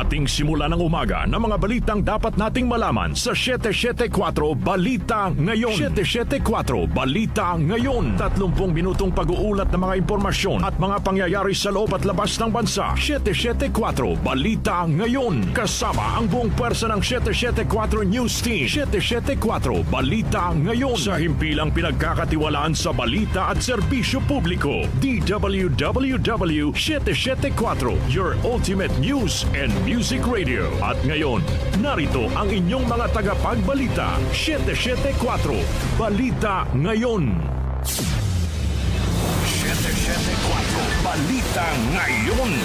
Ating simula ng umaga ng mga balitang dapat nating malaman sa 774 Balita Ngayon. 774 Balita Ngayon. 30 minutong pag-uulat ng mga impormasyon at mga pangyayari sa loob at labas ng bansa. 774 Balita Ngayon. Kasama ang buong pwersa ng 774 News Team. 774 Balita Ngayon. Sa himpilang pinagkakatiwalaan sa balita at serbisyo publiko. DWWW 774, your ultimate news and music radio. At ngayon, narito ang inyong mga tagapagbalita. 774 Balita Ngayon. 774 Balita Ngayon.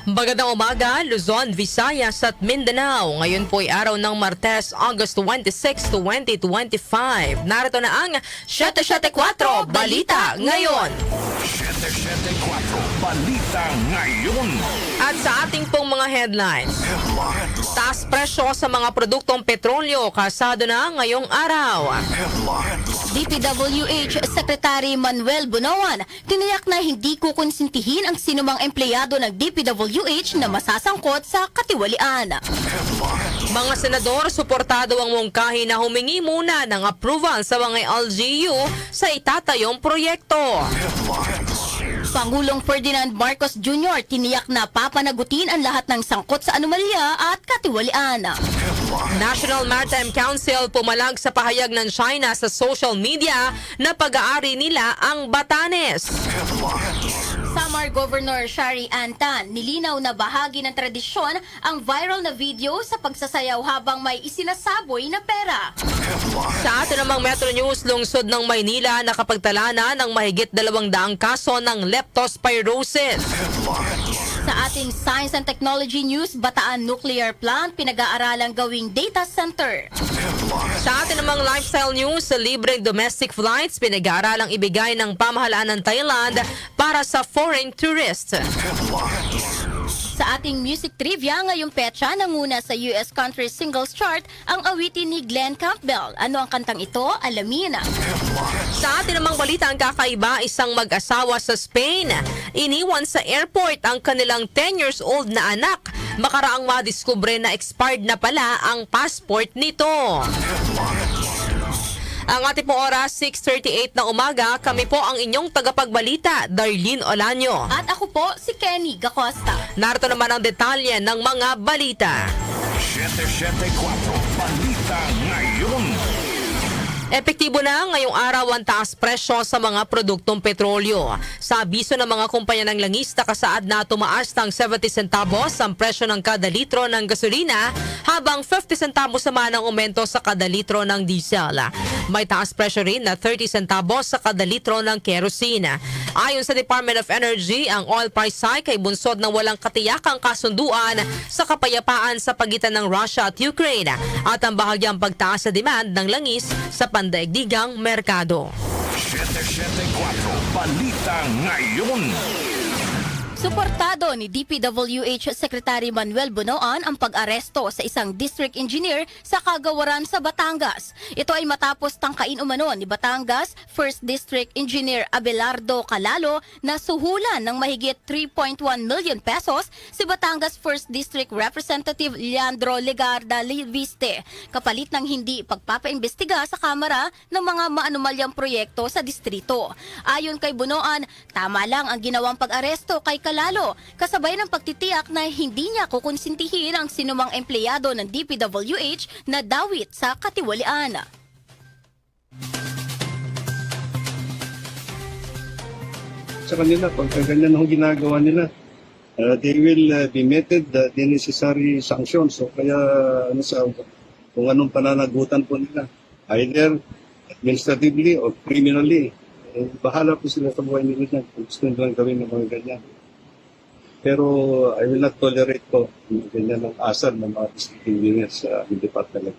Magandang umaga, Luzon, Visayas at Mindanao. Ngayon po ay araw ng Martes, August 26, 2025. Narito na ang 774 Balita Ngayon. 774 Balita Ngayon. At sa ating pong mga headlines, taas presyo sa mga produktong petrolyo, kasado na ngayong araw. DPWH Secretary Manuel Bunoan tiniyak na hindi kukonsintihin ang sinumang empleyado ng DPWH na masasangkot sa katiwalian. Mga senador, suportado ang mungkahi na humingi muna ng approval sa mga LGU sa itatayong proyekto. Pangulong Ferdinand Marcos Jr. tiniyak na papanagutin ang lahat ng sangkot sa anomalya at katiwalian. National Maritime Council pumalag sa pahayag ng China sa social media na pag-aari nila ang Batanes. Samar Governor Shari Antan nilinaw na bahagi ng tradisyon ang viral na video sa pagsasayaw habang may isinasaboy na pera. Sa atin namang Metro News, lungsod ng Maynila nakapagtala na ng mahigit 200 kaso ng leptospirosis. Sa ating Science and Technology News, Bataan Nuclear Plant pinag-aaralang gawing data center. Sa atin namang Lifestyle News, sa libreng domestic flights pinag-aaralang ibigay ng pamahalaan ng Thailand para sa foreign tourists. Sa ating music trivia, ngayong petsa nanguna sa US Country Singles Chart ang awitin ni Glenn Campbell. Ano ang kantang ito? Alamin. Sa atin namang balita, ang kakaiba, isang mag-asawa sa Spain iniwan sa airport ang kanilang 10 years old na anak. Makaraang madiskubre na expired na pala ang passport nito. Ang ating po oras, 6:38 na umaga. Kami po ang inyong tagapagbalita, Darlene Olanyo. At ako po, si Kenny Gacosta. Narito naman ang detalye ng mga balita. 774 Balita Ngayon. Epektibo na ngayong araw ang taas presyo sa mga produktong petrolyo. Sa abiso ng mga kumpanya ng langis, nakasaad na tumaas ng 70 centavos ang presyo ng kada litro ng gasolina, habang 50 centavos naman ang aumento sa kada litro ng diesel. May taas presyo rin na 30 centavos sa kada litro ng kerosene. Ayon sa Department of Energy, ang oil price hike ay bunsod ng walang katiyakang kasunduan sa kapayapaan sa pagitan ng Russia at Ukraine at ang bahagyang pagtaas sa demand ng langis sa pandaigdigang merkado. 774 Balita Ngayon. Suportado ni DPWH Secretary Manuel Bunoan ang pag-aresto sa isang district engineer sa Kagawaran sa Batangas. Ito ay matapos tangkain umano ni Batangas 1st District Engineer Abelardo Calalo na suhulan ng mahigit 3.1 million pesos si Batangas 1st District Representative Leandro Legarda Liviste, kapalit ng hindi pagpapaimbestiga sa Kamara ng mga maanumalyang proyekto sa distrito. Ayon kay Bunoan, tama lang ang ginawang pag-aresto kay Calalo, kasabay ng pagtitiyak na hindi niya kukonsintihin ang sinumang empleyado ng DPWH na dawit sa katiwalian. Sa kanila, pagka ganyan ang ginagawa nila, they will be meted the necessary sanctions. So kaya kung anong pananagutan po nila, either administratively or criminally, bahala po sila sa buhay nila dyan kung gusto nilang gawin ng mga ganyan. Pero I will not tolerate po ganyan ng asal ng mga district engineers sa department.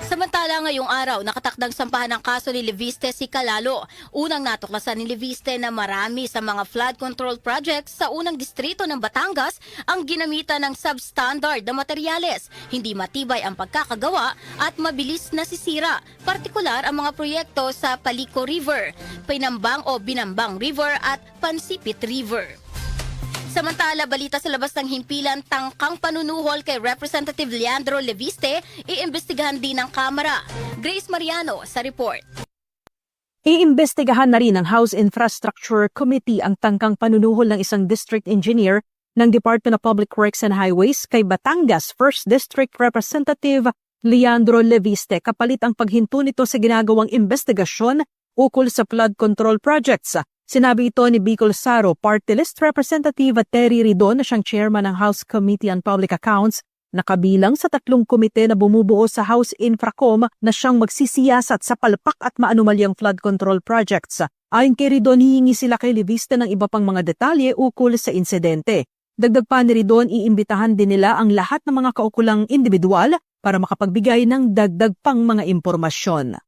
Samantala ngayong araw, nakatakdang sampahan ng kaso ni Liviste si Calalo. Unang natuklasan ni Liviste na marami sa mga flood control projects sa unang distrito ng Batangas ang ginamitan ng substandard na materyales. Hindi matibay ang pagkakagawa at mabilis nasisira. Partikular ang mga proyekto sa Palico River, Pinambang o Binambang River at Pansipit River. Samantala, balita sa labas ng himpilan, tangkang panunuhol kay Representative Leandro Leviste, iimbestigahan din ng Kamara. Grace Mariano sa report. Iimbestigahan na rin ng House Infrastructure Committee ang tangkang panunuhol ng isang district engineer ng Department of Public Works and Highways kay Batangas 1st District Representative Leandro Leviste kapalit ang paghinto nito sa ginagawang investigasyon ukol sa flood control projects. Sinabi ito ni Bicol Saro Party List Representative Terry Ridon na siyang chairman ng House Committee on Public Accounts na kabilang sa 3 komite na bumubuo sa House Infracom na siyang magsisiyasat sa palpak at maanumalyang flood control projects. Ayon kay Ridon, hihingi sila kay Leviste ng iba pang mga detalye ukol sa insidente. Dagdag pa ni Ridon, iimbitahan din nila ang lahat ng mga kaukulang individual para makapagbigay ng dagdag pang mga impormasyon.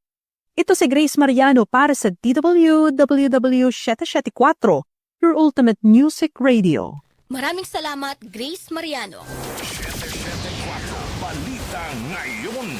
Ito si Grace Mariano para sa DWWW 774, your ultimate music radio. Maraming salamat, Grace Mariano. Balita ngayon.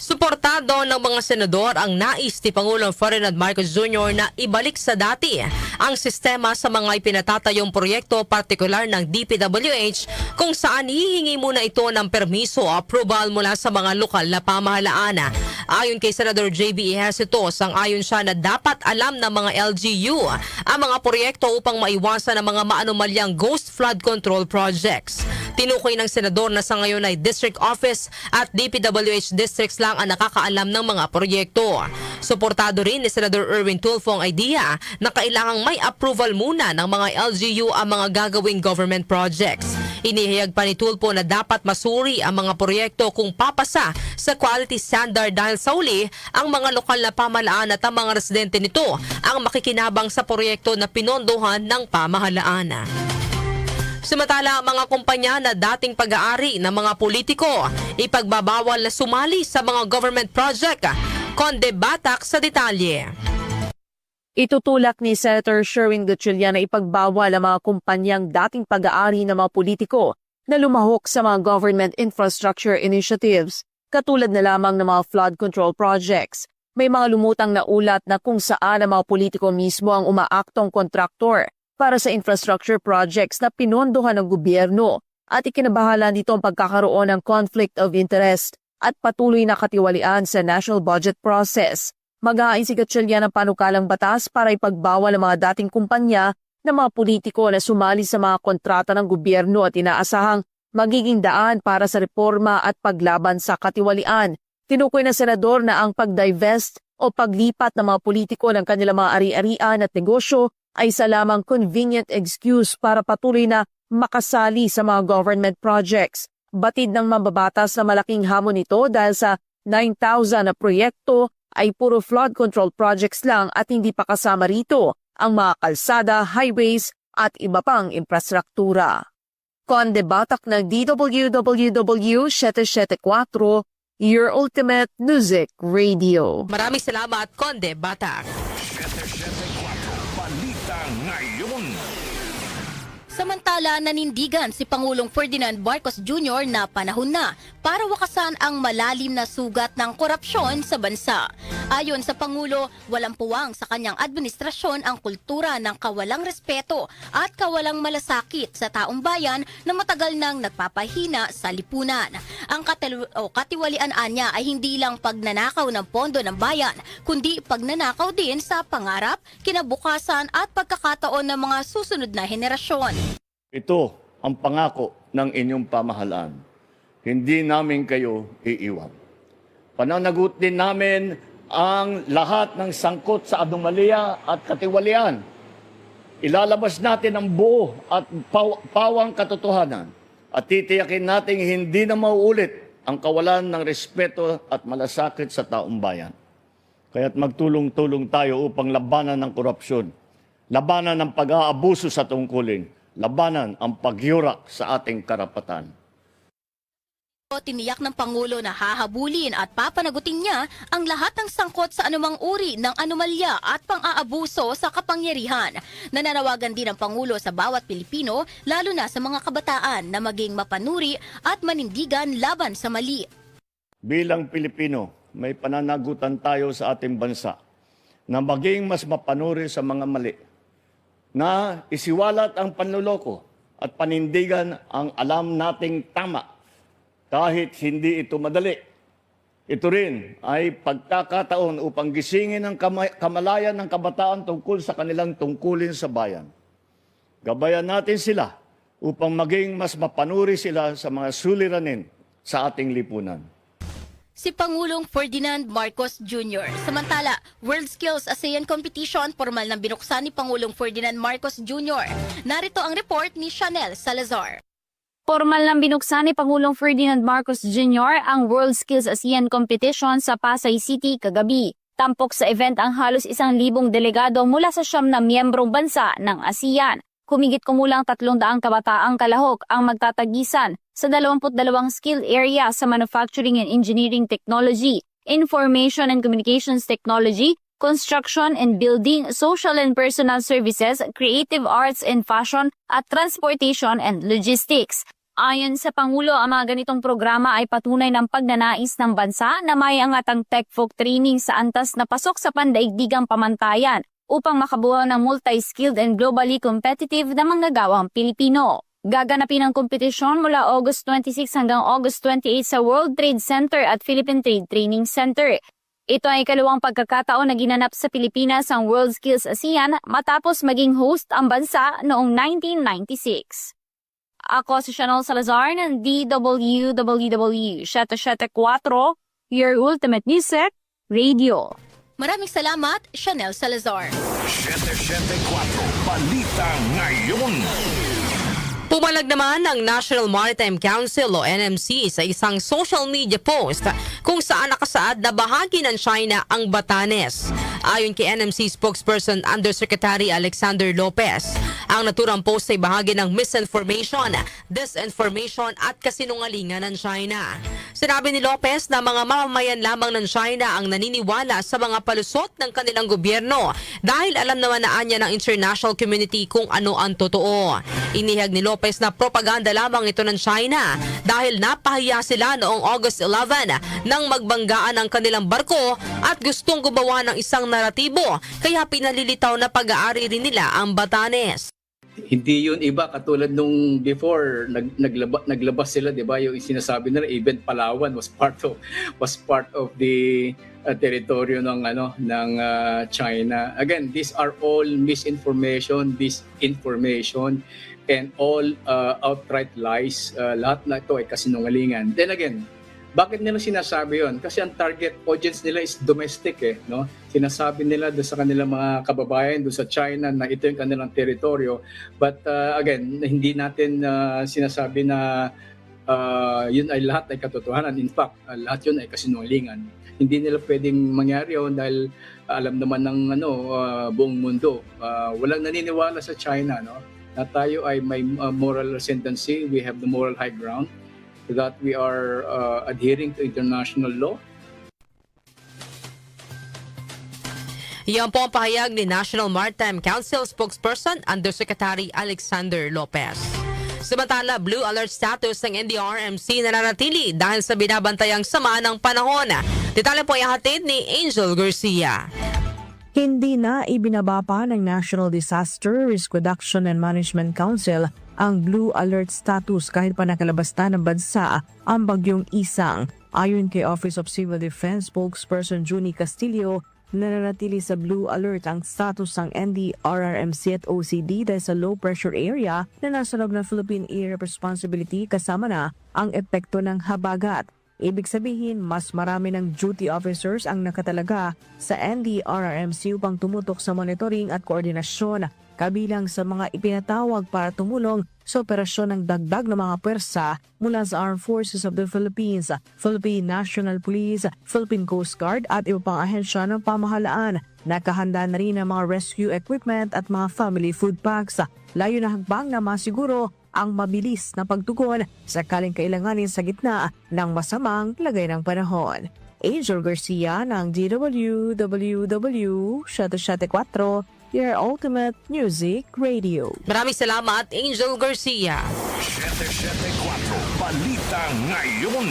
Suportado ng mga senador ang nais ni Pangulong Ferdinand Marcos Jr. na ibalik sa dati ang sistema sa mga ipinatatayong proyekto partikular ng DPWH kung saan hihingi muna ito ng permiso o approval mula sa mga lokal na pamahalaan. Ayon kay Senador J.B. Ejercito, sang-ayon siya na dapat alam ng mga LGU ang mga proyekto upang maiwasan ang mga maanumalyang ghost flood control projects. Tinukoy ng senador na sa ngayon ay District Office at DPWH districts lang ang nakakaalam ng mga proyekto. Suportado rin ni Senador Erwin Tulfo ang idea na kailangang may approval muna ng mga LGU ang mga gagawing government projects. Inihayag pa ni Tulfo na dapat masuri ang mga proyekto kung papasa sa quality standard dahil sa uli ang mga lokal na pamahalaan at ang mga residente nito ang makikinabang sa proyekto na pinondohan ng pamahalaan. Samantala, mga kumpanya na dating pag-aari ng mga politiko, ipagbabawal na sumali sa mga government project. Conde Batak sa detalye. Itutulak ni Senator Sherwin Gatchalian na ipagbawal ang mga kumpanyang dating pag-aari ng mga politiko na lumahok sa mga government infrastructure initiatives, katulad na lamang ng mga flood control projects. May mga lumutang na ulat na kung saan ang mga politiko mismo ang umaaktong kontraktor para sa infrastructure projects na pinondohan ng gobyerno at ikinabahala nito ang pagkakaroon ng conflict of interest at patuloy na katiwalian sa national budget process. Mag-aayon si Gatchalian ng panukalang batas para ipagbawal ang mga dating kumpanya ng mga politiko na sumali sa mga kontrata ng gobyerno at inaasahang magiging daan para sa reforma at paglaban sa katiwalian. Tinukoy ng senador na ang pag-divest o paglipat ng mga politiko ng kanilang mga ari-arian at negosyo ay isa lamang convenient excuse para patuloy na makasali sa mga government projects. Batid ng mababatas na malaking hamon ito dahil sa 9,000 na proyekto ay puro flood control projects lang at hindi pa kasama rito ang mga kalsada, highways at iba pang infrastruktura. Conde Batak ng DWWW 774, your ultimate music radio. Maraming salamat, Conde Batak. Balita ngayon. Samantala, nanindigan si Pangulong Ferdinand Marcos Jr. na panahon na para wakasan ang malalim na sugat ng korupsyon sa bansa. Ayon sa Pangulo, walang puwang sa kanyang administrasyon ang kultura ng kawalang respeto at kawalang malasakit sa taong bayan na matagal nang nagpapahina sa lipunan. Ang katiwalian niya ay hindi lang pagnanakaw ng pondo ng bayan, kundi pagnanakaw din sa pangarap, kinabukasan at pagkakataon ng mga susunod na henerasyon. Ito ang pangako ng inyong pamahalaan. Hindi namin kayo iiwan. Pananagutin namin ang lahat ng sangkot sa anomalya at katiwalian. Ilalabas natin ang buo at pawang katotohanan at titiyakin natin hindi na mauulit ang kawalan ng respeto at malasakit sa taong bayan. Kaya't magtulong-tulong tayo upang labanan ng korupsyon, labanan ng pag-aabuso sa tungkulin, labanan ang pagyurak sa ating karapatan. Tiniyak ng Pangulo na hahabulin at papanagutin niya ang lahat ng sangkot sa anumang uri ng anomalya at pang-aabuso sa kapangyarihan. Nananawagan din ang Pangulo sa bawat Pilipino, lalo na sa mga kabataan, na maging mapanuri at manindigan laban sa mali. Bilang Pilipino, may pananagutan tayo sa ating bansa na maging mas mapanuri sa mga mali. na isiwalat ang panloloko at panindigan ang alam nating tama kahit hindi ito madali. Ito rin ay pagkakataon upang gisingin ang kamalayan ng kabataan tungkol sa kanilang tungkulin sa bayan. Gabayan natin sila upang maging mas mapanuri sila sa mga suliranin sa ating lipunan. Si Pangulong Ferdinand Marcos Jr. Samantala, World Skills ASEAN Competition formal nang binuksan ni Pangulong Ferdinand Marcos Jr. Narito ang report ni Chanel Salazar. Formal nang binuksan ni Pangulong Ferdinand Marcos Jr. ang World Skills ASEAN Competition sa Pasay City kagabi. Tampok sa event ang halos 1,000 delegado mula sa 9 na miyembrong bansa ng ASEAN. Kumigit kumulang 300 kabataang kalahok ang magtatagisan sa 22 skill area sa Manufacturing and Engineering Technology, Information and Communications Technology, Construction and Building, Social and Personal Services, Creative Arts and Fashion, at Transportation and Logistics. Ayon sa Pangulo, ang mga ganitong programa ay patunay ng pagnanais ng bansa na may angatang tech-folk training sa antas na pasok sa pandaigdigang pamantayan upang makabuo ng multi-skilled and globally competitive na manggagawang Pilipino. Gaganapin ang kompetisyon mula August 26 hanggang August 28 sa World Trade Center at Philippine Trade Training Center. Ito ay ikalawang pagkakataon na ginanap sa Pilipinas ang World Skills ASEAN matapos maging host ang bansa noong 1996. Ako si Chanel Salazar ng DWWW 774, your ultimate music radio. Maraming salamat, Chanel Salazar. 774 Balita Ngayon. Pumalag naman ng National Maritime Council o NMC sa isang social media post kung saan nakasaad na bahagi ng China ang Batanes. Ayon kay NMC spokesperson Undersecretary Alexander Lopez, ang naturang post ay bahagi ng misinformation, disinformation at kasinungalingan ng China. Sinabi ni Lopez na mga mamamayan lamang ng China ang naniniwala sa mga palusot ng kanilang gobyerno dahil alam naman na anya ng international community kung ano ang totoo. Inihag ni Lopez na propaganda lamang ito ng China dahil napahiya sila noong August 11 nang magbanggaan ang kanilang barko at gustong gumawa ng isang naratibo kaya pinalilitaw na pag-aari rin nila ang Batanes. Hindi yun iba katulad nung before naglabas sila, 'di ba? Yung sinasabi nila even Palawan was part of the teritoryo ng China. Again, these are all misinformation, disinformation, and all outright lies. Lahat na ito ay kasinungalingan. Then again, bakit nila sinasabi yon? Kasi ang target audience nila is domestic no? Sinasabi nila doon sa kanilang mga kababayan doon sa China na ito yung kanilang teritoryo. But again, hindi natin sinasabi na yun ay lahat ay katotohanan. In fact, lahat yun ay kasinungalingan. Hindi nila pwedeng mangyari yun dahil alam naman ng buong mundo. Walang naniniwala sa China, no? Na tayo ay may moral ascendancy, we have the moral high ground, that we are adhering to international law. Yan po ang pahayag ni National Maritime Council spokesperson Undersecretary Alexander Lopez. Samantala, Blue Alert status ng NDRMC nananatili dahil sa binabantayang sama ng panahon. Detalye po ay hatid ni Angel Garcia. Hindi na ibinaba pa ng National Disaster Risk Reduction and Management Council ang Blue Alert status kahit pa nakalabas na ng bansa ang bagyong Isang. Ayon kay Office of Civil Defense spokesperson Junie Castillo, nananatili sa Blue Alert ang status ng NDRRMC at OCD dahil sa low pressure area na nasa loob ng Philippine Area of Responsibility kasama na ang epekto ng habagat. Ibig sabihin, mas marami ng duty officers ang nakatalaga sa NDRRMC upang tumutok sa monitoring at koordinasyon, kabilang sa mga ipinatawag para tumulong sa operasyon ng dagdag na mga pwersa mula sa Armed Forces of the Philippines, Philippine National Police, Philippine Coast Guard at iba pang ahensya ng pamahalaan. Nakahanda na rin ang mga rescue equipment at mga family food packs. Layo na hagbang na masiguro ang mabilis na pagtugon sakaling kailanganin sa gitna ng masamang lagay ng panahon. Angel Garcia ng DWWW 774, your ultimate music radio. Maraming salamat, Angel Garcia. 774 Balita Ngayon.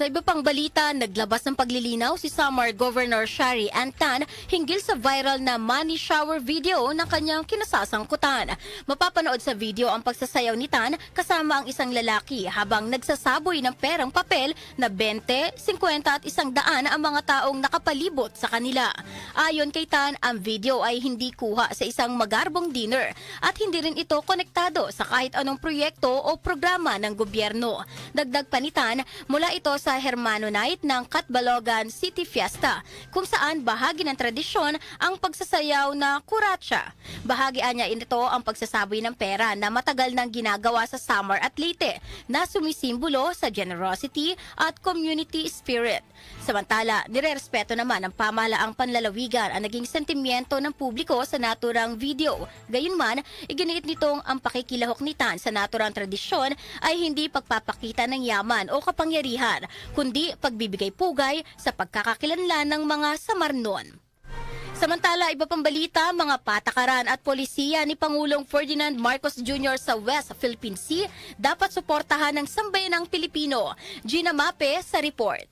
Sa iba pang balita, naglabas ng paglilinaw si Samar Governor Shari Antan hinggil sa viral na money shower video ng kanyang kinasasangkutan. Mapapanood sa video ang pagsasayaw ni Tan kasama ang isang lalaki habang nagsasaboy ng perang papel na 20, 50 at 100 ang mga taong nakapalibot sa kanila. Ayon kay Tan, ang video ay hindi kuha sa isang magarbong dinner at hindi rin ito konektado sa kahit anong proyekto o programa ng gobyerno. Dagdag pa ni Tan, mula ito sa Hermano Night ng Catbalogan City Fiesta, kung saan bahagi ng tradisyon ang pagsasayaw na kuratsa. Bahagian niya ito ang pagsasaboy ng pera na matagal nang ginagawa sa Samar at Leyte na sumisimbolo sa generosity at community spirit. Samantala, nirerespeto naman ng pamahalaang panlalawigan ang naging sentimiento ng publiko sa naturang video. Gayunman, iginiit nitong ang pakikilahok ni Tan sa naturang tradisyon ay hindi pagpapakita ng yaman o kapangyarihan, kundi pagbibigay pugay sa pagkakakilanlan ng mga Samarnon. Samantala, iba pang balita, mga patakaran at polisiya ni Pangulong Ferdinand Marcos Jr. sa West Philippine Sea dapat suportahan ng sambayanang Pilipino. Gina Mape sa report.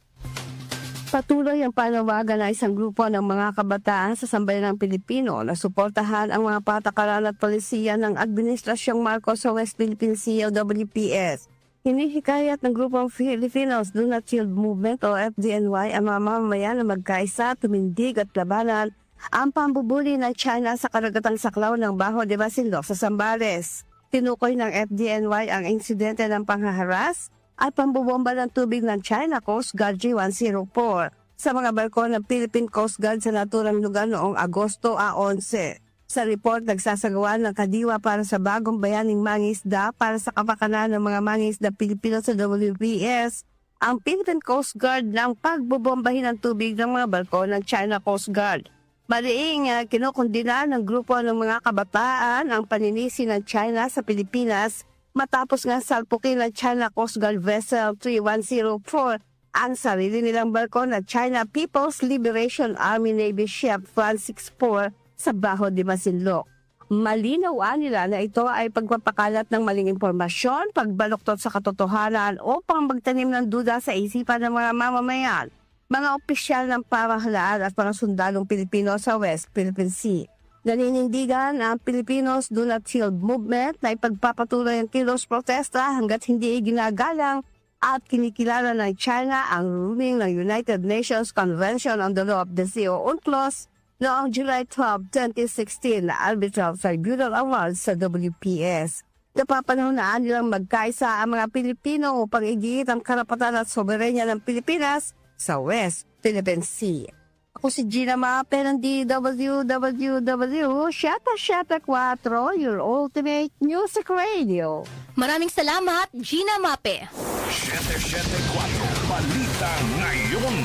Patuloy ang panawagan ng isang grupo ng mga kabataan sa sambayanang Pilipino na suportahan ang mga patakaran at polisiya ng Administrasyong Marcos sa West Philippine Sea o WPS. Hinihikayat ng grupong Filipinos Do Not Yield Movement o FDNY ang mga mamamayan na magkaisa, tumindig at labanan ang pambubuli ng China sa karagatang saklaw ng Bajo de Masinloc sa Zambales. Tinukoy ng FDNY ang insidente ng panghaharas at pambubomba ng tubig ng China Coast Guard G104 sa mga barko ng Philippine Coast Guard sa naturang lugar noong Agosto 11. Sa report, nagsasagawa ng kadiwa para sa bagong bayaning mangisda para sa kapakanan ng mga mangisda Pilipino sa WPS, ang Philippine Coast Guard ng pagbubombahin ng tubig ng mga barko ng China Coast Guard. Mariing kinukundina ng grupo ng mga kabataan ang paninisi ng China sa Pilipinas matapos nga salpukin ng China Coast Guard Vessel 3104 ang sarili nilang barko na China People's Liberation Army Navy Ship 164 sa Bajo de Masinloc. Malinaw nila na ito ay pagpapakalat ng maling impormasyon, pagbaluktot sa katotohanan upang magtanim ng duda sa isipan ng mga mamamayan, mga opisyal ng pamahalaan at mga sundalong Pilipino sa West Philippine Sea. Naninindigan ang Filipinos Do Not Yield Movement na ipagpapatuloy ang kilos protesta hanggat hindi ginagalang at kinikilala ng China ang ruling ng United Nations Convention on the Law of the Sea o UNCLOS noong July 12, 2016 na Arbitral Tribunal Awards sa WPS. Napapanahonaan nilang magkaisa ang mga Pilipino upang igiit ang karapatan at soberenya ng Pilipinas sa West Philippine Sea. Ako si Gina Mape ng DWWW, Shata 4, your ultimate music radio. Maraming salamat, Gina Mape. 774 Balita Ngayon.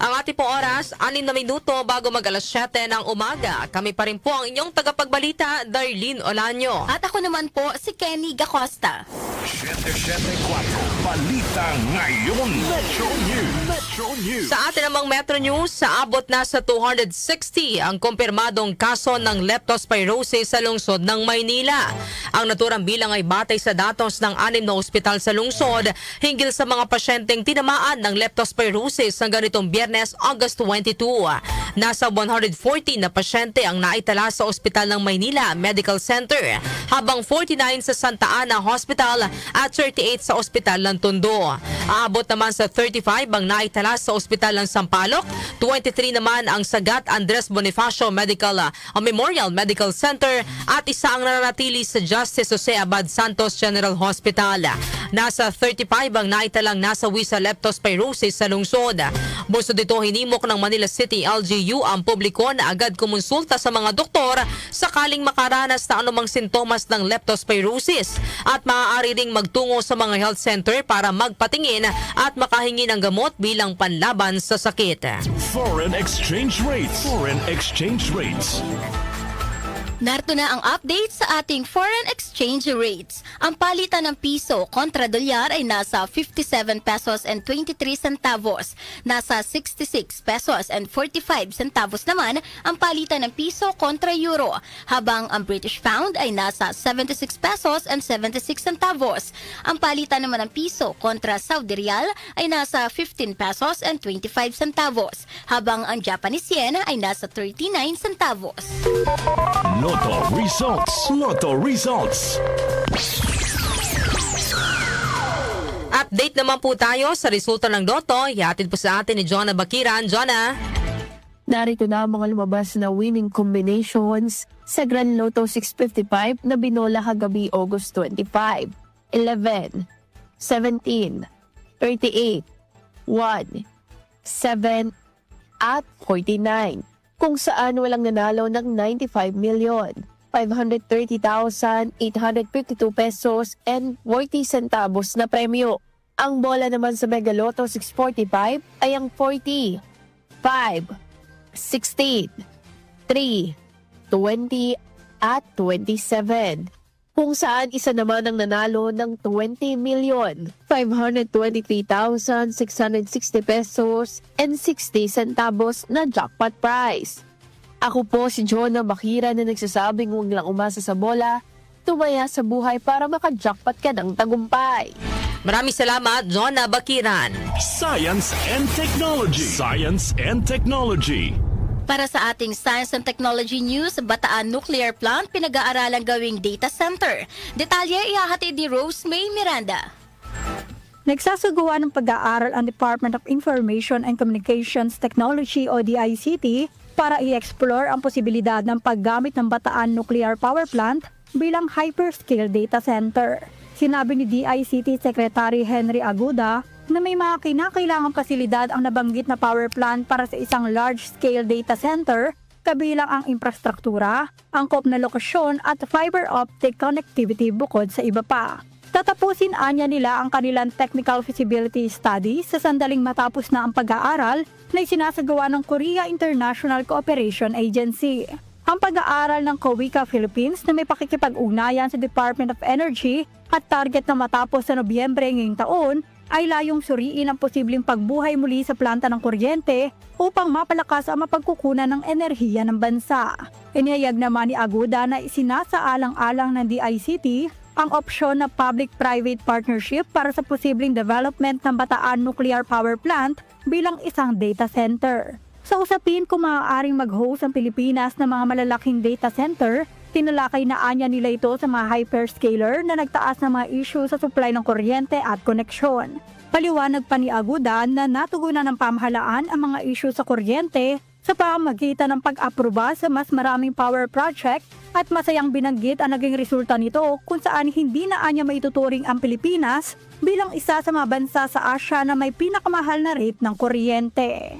Ang ating pong oras, 6 na minuto bago mag-alas 7 ng umaga. Kami pa rin po ang inyong tagapagbalita, Darlene Olanyo. At ako naman po si Kenny Gacosta. 774 Balita Ngayon. Metro News. Sa atin namang Metro News, sa abot na sa 260 ang kumpirmadong kaso ng leptospirosis sa lungsod ng Maynila. Ang naturang bilang ay batay sa datos ng 6 na ospital sa lungsod hinggil sa mga pasyenteng tinamaan ng leptospirosis ng ganitong Biyernes, August 22. Nasa 140 na pasyente ang naitala sa ospital ng Maynila Medical Center, habang 49 sa Santa Ana Hospital at 38 sa ospital ng Tondo. Aabot naman sa 35 ang naitala sa ospital ng Sampaloc, 23 naman ang Sagat Andres Bonifacio Memorial Medical Center at isa ang nananatili sa Justice Jose Abad Santos General Hospital. Nasa 35 ang naitalang nasawi sa leptospirosis sa lungsod. Bukod dito, hinimok ng Manila City LGU ang publiko na agad kumonsulta sa mga doktor sakaling makaranas na anumang sintomas ng leptospirosis at maaari ring magtungo sa mga health center para magpatingin at makahingi ng gamot bilang panlaban sa sakit. Foreign exchange rates. Narito na ang update sa ating foreign exchange rates. Ang palitan ng piso kontra dolyar ay nasa 57 pesos and 23 centavos. Nasa 66 pesos and 45 centavos naman ang palitan ng piso kontra euro. Habang ang British pound ay nasa 76 pesos and 76 centavos. Ang palitan naman ng piso kontra Saudi Riyal ay nasa 15 pesos and 25 centavos. Habang ang Japanese yen ay nasa 39 centavos. Lotto results. Lotto results. Update naman po tayo sa resulta ng Lotto. Ihatid po sa atin ni Jonah Bakiran. Jonah. Narito na ang mga lumabas na winning combinations sa Grand Lotto 655 na binola kagabi August 25, 11, 17, 38, 1, 7, at 49. Kung saan walang nanalo ng 95,530,852 pesos and 40 centavos na premyo. Ang bola naman sa Mega Lotto 645 ay ang 40, 5, 16, 3, 20 at 27. Kung saan isa naman ang nanalo ng 20,523,660 pesos and 60 centavos na jackpot prize. Ako po si Jonah Bakira na nagsasabing huwag lang umasa sa bola, tumaya sa buhay para maka-jackpot ka ng tagumpay. Maraming salamat, Jonah Bakiran. Science and Technology. Science and Technology. Para sa ating Science and Technology News, Bataan Nuclear Plant pinag-aaralang gawing data center. Detalye ihahatid ni Rose May Miranda. Nagsasagawa ng pag-aaral ang Department of Information and Communications Technology o DICT para i-explore ang posibilidad ng paggamit ng Bataan Nuclear Power Plant bilang hyperscale data center. Sinabi ni DICT Secretary Henry Aguda na may mga kinakailangang pasilidad ang nabanggit na power plant para sa isang large-scale data center, kabilang ang infrastruktura, angkop na lokasyon at fiber optic connectivity bukod sa iba pa. Tatapusin anya nila ang kanilang technical feasibility study sa sandaling matapos na ang pag-aaral na isinasagawa ng Korea International Cooperation Agency. Ang pag-aaral ng COICA Philippines na may pakikipag-ugnayan sa Department of Energy at target na matapos sa Nobyembre ngayong taon ay layong suriin ang posibleng pagbuhay muli sa planta ng kuryente upang mapalakas ang mapagkukunan ng enerhiya ng bansa. Inihayag naman ni Aguda na isinasaalang-alang ng DICT ang opsyon na public-private partnership para sa posibleng development ng Bataan Nuclear Power Plant bilang isang data center. Sa usapin kung maaaring mag-host ang Pilipinas ng mga malalaking data center, tinalakay na anya nila ito sa mga hyperscaler na nagtaas ng mga issue sa supply ng kuryente at koneksyon. Paliwanag pa ni Aguda na natugunan ng pamahalaan ang mga issue sa kuryente sa pamamagitan ng pag-aproba sa mas maraming power project at masayang binanggit ang naging resulta nito kung saan hindi na anya maituturing ang Pilipinas bilang isa sa mga bansa sa Asia na may pinakamahal na rate ng kuryente.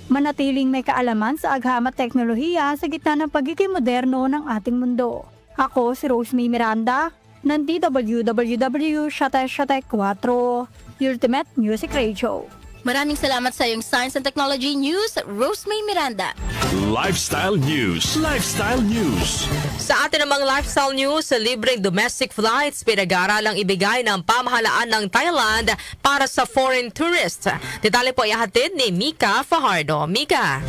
Manatiling may kaalaman sa agham at teknolohiya sa gitna ng pagiging moderno ng ating mundo. Ako si Rose May Miranda ng DWWW Shate 4 Ultimate Music Radio. Maraming salamat sa iyong Science and Technology News, Rose May Miranda. Lifestyle News. Lifestyle News. Sa atin namang lifestyle news, sa libreng domestic flights, pinag-aaralang ibigay ng pamahalaan ng Thailand para sa foreign tourists. Detalye po ihatid ni Mika Fajardo. Mika.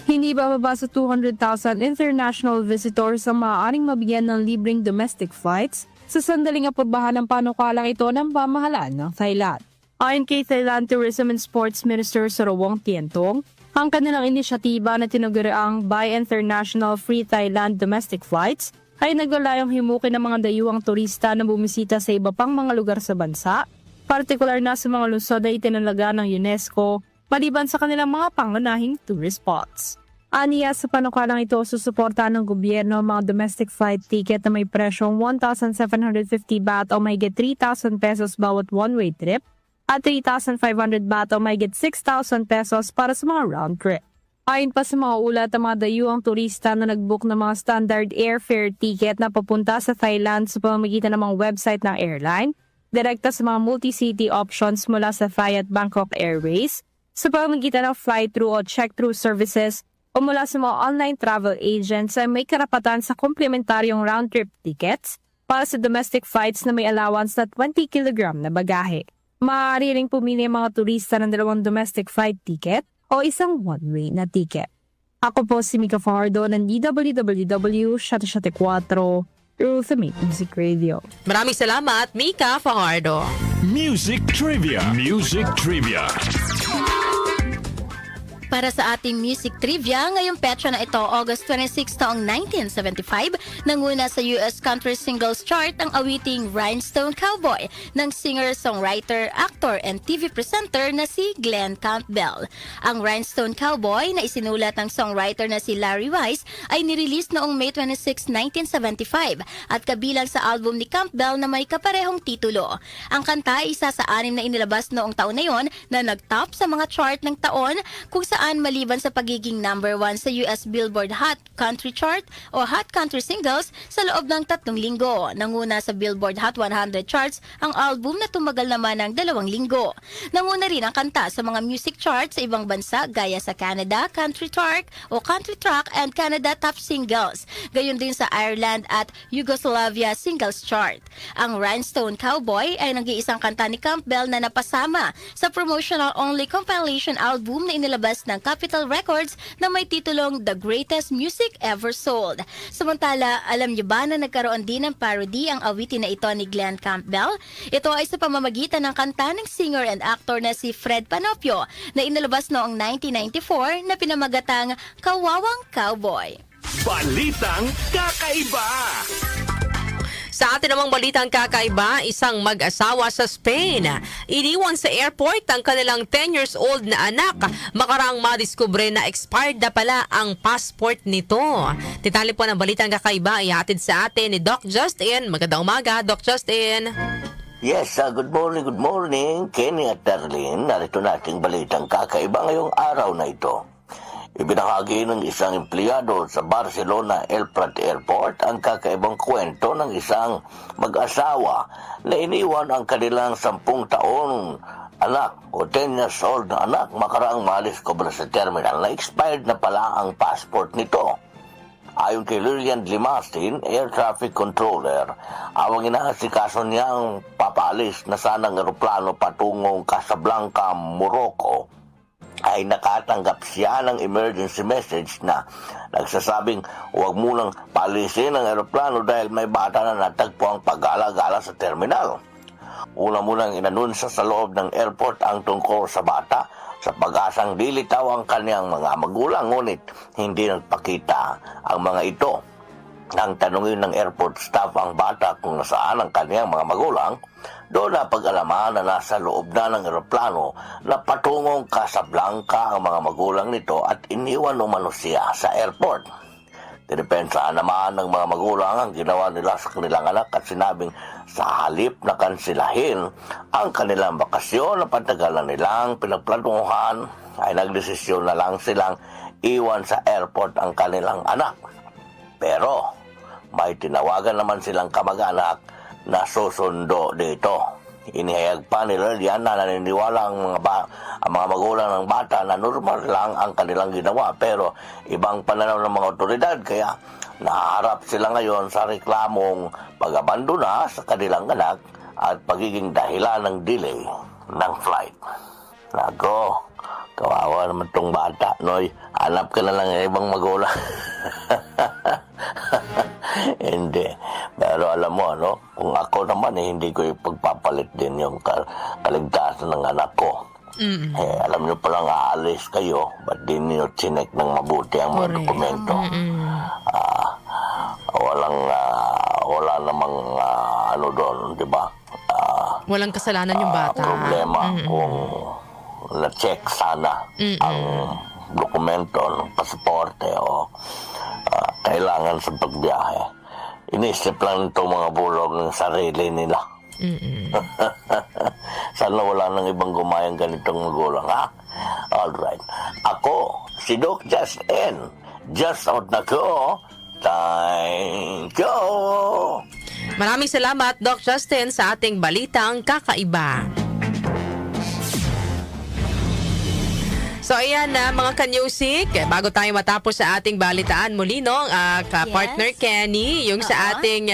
Hindi bababa sa 200,000 international visitors ang maaaring mabigyan ng libreng domestic flights sa sandaling aprobahan ng panukalang ito ng pamahalaan ng Thailand. Ayon kay Thailand Tourism and Sports Minister Sarawong Tientong, ang kanilang inisyatiba na tinaguriang Buy International Free Thailand Domestic Flights ay naglalayong himukin ng mga dayuhang turista na bumisita sa iba pang mga lugar sa bansa, partikular na sa mga lungsod na itinalaga ng UNESCO, maliban sa kanilang mga pangunahing tourist spots. Aniya sa panukalang ito, susuportahan ng gobyerno ang mga domestic flight ticket na may presyong 1,750 baht o mahigit 3,000 pesos bawat one-way trip, at 3,500 baht o mahigit 6,000 pesos para sa mga round trip. Ayon pa sa mga ulat, ang mga dayuhang turista na nagbook ng mga standard airfare ticket na papunta sa Thailand sa pamamagitan ng mga website ng airline, direkta sa mga multi-city options mula sa Thai at Bangkok Airways, sa pamamagitan ng fly-through o check-through services o mula sa mga online travel agents ay may karapatan sa komplementaryong round-trip tickets para sa domestic flights na may allowance na 20 kg na bagahe. Maaari ring pumili ang mga turista ng 2 domestic flight ticket o isang one-way na ticket. Ako po si Mika Fajardo ng DWWW 774 through the Music Radio. Maraming salamat, Mika Fajardo. Music Trivia. Music Trivia. Para sa ating music trivia, ngayong petsa na ito, August 26 taong 1975, nanguna sa US Country Singles Chart ang awiting Rhinestone Cowboy ng singer, songwriter, actor, and TV presenter na si Glenn Campbell. Ang Rhinestone Cowboy na isinulat ng songwriter na si Larry Weiss ay nirelease noong May 26, 1975 at kabilang sa album ni Campbell na may kaparehong titulo. Ang kanta ay isa sa 6 na inilabas noong taon na yon na nag-top sa mga chart ng taon, kung saan maliban sa pagiging number 1 sa US Billboard Hot Country Chart o Hot Country Singles sa loob ng 3 linggo. Nanguna sa Billboard Hot 100 charts ang album na tumagal naman ng 2 linggo. Nanguna rin ang kanta sa mga music charts sa ibang bansa gaya sa Canada Country Track o Country Track and Canada Top Singles. Gayon din sa Ireland at Yugoslavia Singles Chart. Ang Rhinestone Cowboy ay nag-iisang kanta ni Campbell na napasama sa promotional-only compilation album na inilabas ng Capitol Records na may titulong The Greatest Music Ever Sold. Samantala, alam niyo ba na nagkaroon din ng parody ang awitin na ito ni Glenn Campbell? Ito ay sa pamamagitan ng kanta ng singer and actor na si Fred Panopio na inilabas noong 1994 na pinamagatang Kawawang Cowboy. Balitang Kakaiba. Sa atin namang balitang kakaiba, isang mag-asawa sa Spain. Iniwan sa airport ang kanilang 10 years old na anak. Makarang madiskubre na expired na pala ang passport nito. Detalye po ng balitang kakaiba ay hatid sa atin ni Doc Justin. Magandang umaga, Doc Justin. Yes, good morning, Kenny at Darlene. Narito nating balitang kakaiba ngayong araw na ito. Ibinahagi ng isang empleyado sa Barcelona El Prat Airport ang kakaibang kwento ng isang mag-asawa na iniwan ang kanilang 10 taon anak o 10 years old na anak makaraang madiskubre sa terminal na expired na pala ang passport nito. Ayon kay Lilian Limastin, Air Traffic Controller, ang inaasikaso niyang papalis na sanang eroplano patungong Casablanca, Morocco, ay nakatanggap siya ng emergency message na nagsasabing huwag munang paalisin ang eroplano dahil may bata na natagpo ang pag-gala-gala sa terminal. Una munang inanunsyo sa loob ng airport ang tungkol sa bata sa pag-asang lilitaw ang kanyang mga magulang, ngunit hindi nagpakita ang mga ito. Nang tanungin ng airport staff ang bata kung nasaan ang kanyang mga magulang, doon na pag-alaman na nasa loob na ng eroplano na patungong Casablanca ang mga magulang nito at iniwan umano siya sa airport. Dinipensaan naman ng mga magulang ang ginawa nila sa kanilang anak at sinabing sa halip na kansilahin ang kanilang bakasyon na patagalan nilang pinagplanuhan ay nagdesisyon na lang silang iwan sa airport ang kanilang anak. Pero may tinawagan naman silang kamag-anak na susundo dito. Inihayag pa ni Lilian na naniniwala ang mga magulang ng bata na normal lang ang kanilang ginawa pero ibang pananaw ng mga otoridad kaya naharap sila ngayon sa reklamong pag-abandona sa kanilang anak at pagiging dahilan ng delay ng flight. Nago, kawawa naman tong bata, Noy. Hanap ka na lang ng ibang magulang. Hindi. Pero alam mo, kung ako naman, hindi ko ipagpapalit din yung kaligtasan ng anak ko. Alam nyo palang aalis kayo, ba't di nyo chinek ng mabuti ang mga dokumento? Wala namang doon, di ba? Walang kasalanan yung bata. Problema kung na-check sana ang dokumento ng pasaporte o kailangan sa pagbiyahe. Inisip lang itong mga bulog ng sarili nila. Sana wala nang ibang gumayang ganitong magulang, ha? Alright. Ako, si Doc Justin. Just out na ko. Thank you! Maraming salamat, Doc Justin, sa ating balitang kakaiba. So ayan na mga kanyusik, bago tayo matapos sa ating balitaan muli no, partner Kenny, yung sa ating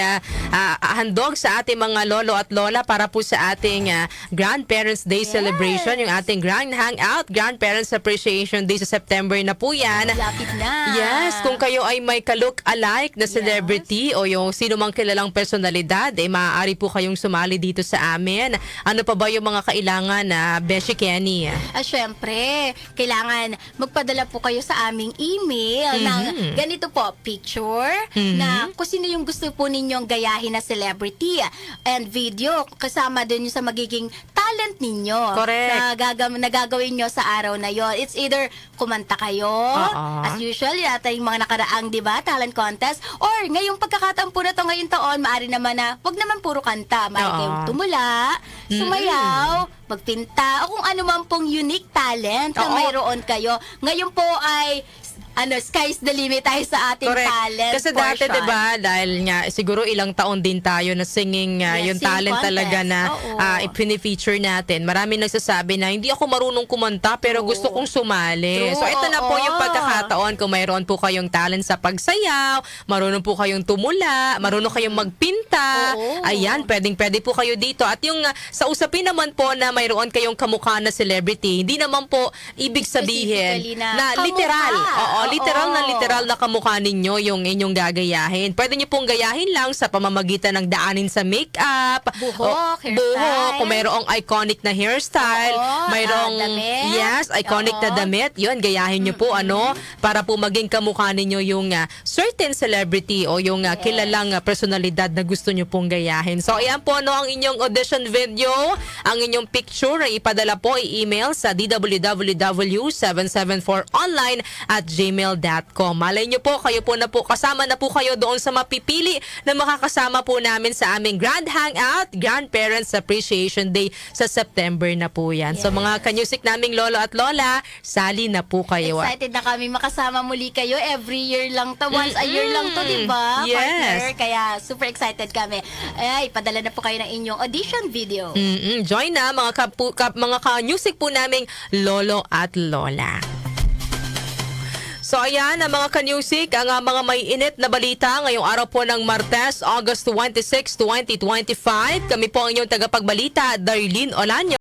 handog sa ating mga lolo at lola para po sa ating Grandparents Day celebration, yung ating Grand Hangout, Grandparents Appreciation Day sa September na po yan. Lapit na. Yes, kung kayo ay may ka-look-alike na celebrity o yung sino mang kilalang personalidad, maaari po kayong sumali dito sa amin. Ano pa ba yung mga kailangan na Beshi Kenny? Syempre, kailangan magpadala po kayo sa aming email ng ganito po, picture na kung sino yung gusto po ninyong gayahin na celebrity and video kasama din yung sa magiging talent ninyo. Correct. Na gagawin nyo sa araw na yon. It's either kumanta kayo, as usual, yata yung mga nakaraang, di ba, talent contest, or ngayong pagkakataon po na to ngayong taon, maaari naman na, wag naman puro kanta, maaari kayong tumula, sumayaw, magpinta, o kung ano man pong unique talent na mayroon kayo. Ngayon po ay sky's the limit tayo sa ating talent Kasi dati, portion. diba, dahil nga, siguro ilang taon din tayo na singing yung singing talent contest. talaga na ipini-feature natin. Marami nagsasabi na, hindi ako marunong kumanta, pero gusto kong sumali. True, So, ito na po yung pagkakataon. Kung mayroon po kayong talent sa pagsayaw, marunong po kayong tumula, marunong kayong magpinta, ayan, pwedeng-pwede po kayo dito. At yung sa usapin naman po na mayroon kayong kamukha na celebrity, hindi naman po ibig sabihin Specifically na na kamukha. literal. Literal na kamukha ninyo yung inyong gagayahin. Pwede nyo pong gayahin lang sa pamamagitan ng daanin sa makeup, Buhok, hairstyle. buhok, kung mayroong iconic na hairstyle, mayroong damit. iconic na damit, yun, gayahin nyo po para po maging kamukha ninyo yung certain celebrity o yung kilalang personalidad na gusto nyo pong gayahin. So, ayan po ang inyong audition video, ang inyong picture ay ipadala po, i-email sa www.774online@gmail.com. Malay nyo po, kasama na po kayo doon sa mapipili na makakasama po namin sa aming Grand Hangout, Grandparents Appreciation Day sa September na po yan. So mga kanyusik naming lolo at lola, sali na po kayo. Excited na kami makasama muli kayo. Every year lang to. Once a year lang to, di ba? Yes. Partner? Kaya super excited kami. Ay, padala na po kayo ng inyong audition video. Join na mga ka-music po naming lolo at lola. So ayan ang mga ka-music, ang mga may init na balita ngayong araw po ng Martes, August 26, 2025. Kami po ang inyong tagapagbalita, Darlene Olanyo.